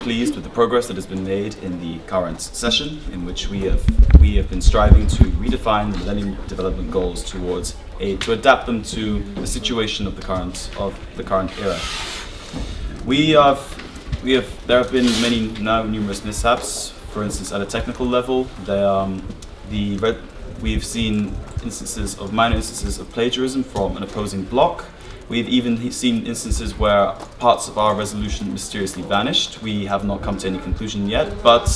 pleased with the progress that has been made in the current session, in which we have been striving to redefine the Millennium Development Goals to adapt them to the situation of the current era. There have been numerous mishaps. For instance, at a technical level, we've seen minor instances of plagiarism from an opposing bloc. We've even seen instances where parts of our resolution mysteriously vanished. We have not come to any conclusion yet, but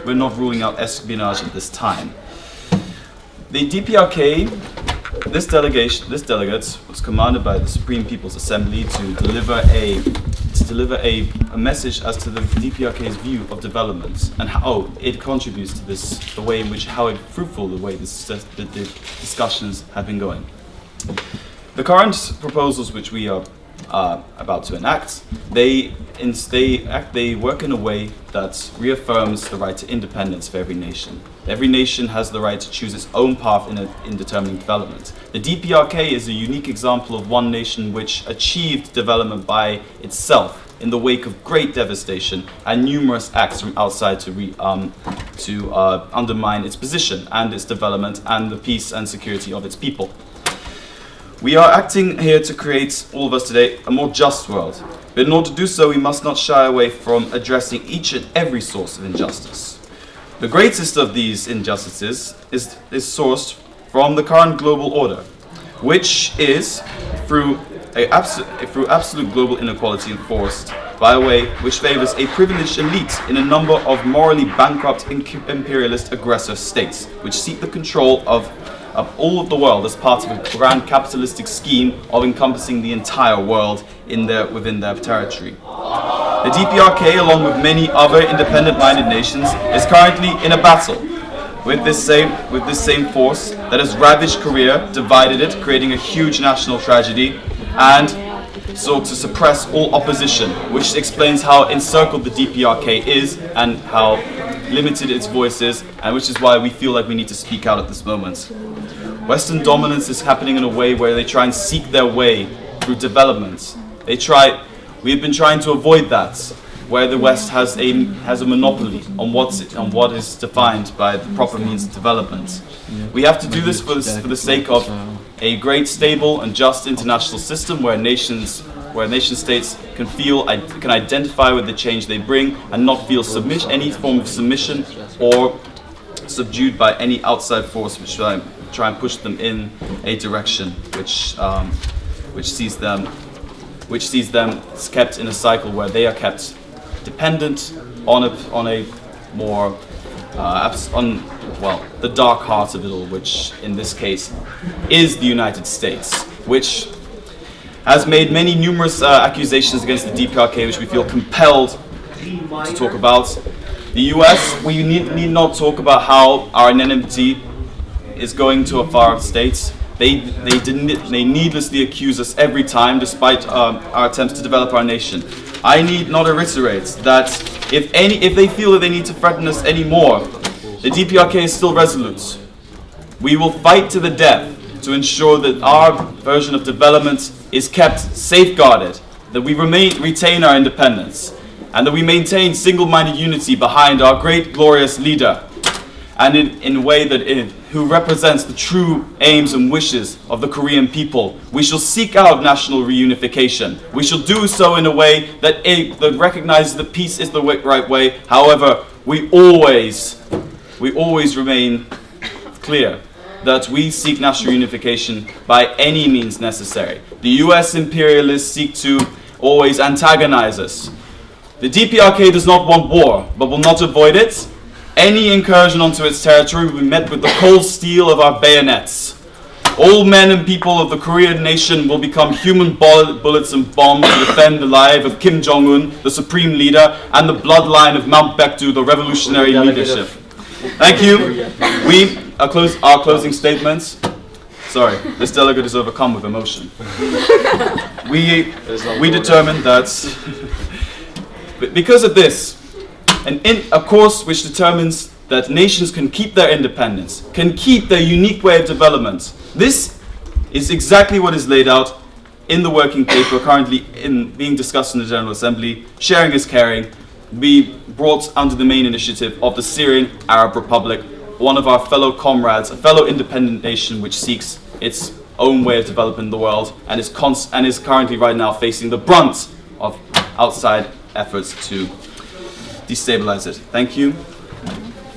we're not ruling out espionage at this time. The DPRK, this delegate was commanded by the Supreme People's Assembly to deliver a message as to the DPRK's view of development and how it contributes to this, how fruitful the discussions have been going. The current proposals which we are about to enact, they work in a way that reaffirms the right to independence for every nation. Every nation has the right to choose its own path in determining development. The DPRK is a unique example of one nation which achieved development by itself in the wake of great devastation and numerous acts from outside to undermine its position and its development and the peace and security of its people. We are acting here to create, all of us today, a more just world. But in order to do so, we must not shy away from addressing each and every source of injustice. The greatest of these injustices is sourced from the current global order, which is through absolute global inequality enforced by a way which favors a privileged elite in a number of morally bankrupt imperialist aggressor states, which seek the control of all of the world as part of a grand capitalistic scheme of encompassing the entire world within their territory. The DPRK, along with many other independent-minded nations, is currently in a battle with this same force that has ravaged Korea, divided it, creating a huge national tragedy, and sought to suppress all opposition, which explains how encircled the DPRK is and how limited its voice is, and which is why we feel like we need to speak out at this moment. Western dominance is happening in a way where they try and seek their way through development. We have been trying to avoid that, where the West has a monopoly on what is defined by the proper means of development. We have to do this for the sake of a great, stable, and just international system where nation states can identify with the change they bring and not feel any form of submission or subdued by any outside force which try and push them in a direction which sees them kept in a cycle where they are kept dependent on a more the dark heart of it all, which in this case is the United States, which has made numerous accusations against the DPRK, which we feel compelled to talk about. The US, we need not talk about how our anonymity is going to a far state. They needlessly accuse us every time, despite our attempts to develop our nation. I need not reiterate that if they feel that they need to threaten us anymore, the DPRK is still resolute. We will fight to the death to ensure that our version of development is kept safeguarded, that we retain our independence, and that we maintain single-minded unity behind our great, glorious leader, and in a way who represents the true aims and wishes of the Korean people. We shall seek out national reunification. We shall do so in a way that recognizes that peace is the right way. However, we always remain clear that we seek national unification by any means necessary. The US imperialists seek to always antagonize us. The DPRK does not want war, but will not avoid it. Any incursion onto its territory will be met with the cold steel of our bayonets. All men and people of the Korean nation will become human bullets and bombs to defend the life of Kim Jong-un, the supreme leader, and the bloodline of Mount Baekdu, the revolutionary leadership. Thank you. Our closing statements. Sorry, this delegate is overcome with emotion. We determined that because of this, a course which determines that nations can keep their independence, can keep their unique way of development. This is exactly what is laid out in the working paper currently being discussed in the General Assembly. Sharing is caring. we brought under the main initiative of the Syrian Arab Republic, one of our fellow comrades, a fellow independent nation which seeks its own way of developing the world and is currently right now facing the brunt of outside efforts to destabilize it. Thank you.